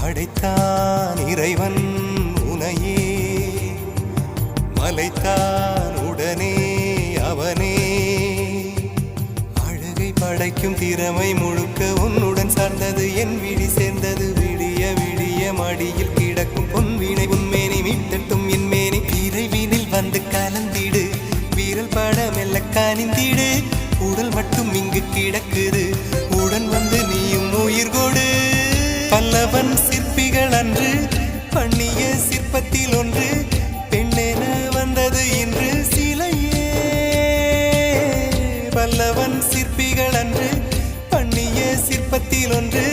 படைத்தான் இறைவன் உனையே, மலைத்தான் உடனே அவனே. அழகை படைக்கும் திறமை முழுக்க உன்னுடன் சார்ந்தது, என் விழி சேர்ந்தது. விடிய விடிய மடியில் கிடக்கும் பொன்வினை உன்மேனி மீட்டட்டும் என் மேனி. விரைவினில் வந்து கலந்திடு, வீரல் பட மெல்ல கனிந்திடு. உடல் மட்டும் இங்கு கிடக்குது, உடன் வந்து நீயும் உயிர் கொடு. பல்லவன் சிற்பிகள் அன்று பண்ணிய சிற்பத்தில் ஒன்று, பெண்ணென வந்தது இன்று சிலையே. பல்லவன் சிற்பிகள் அன்று பண்ணிய சிற்பத்தில் ஒன்று,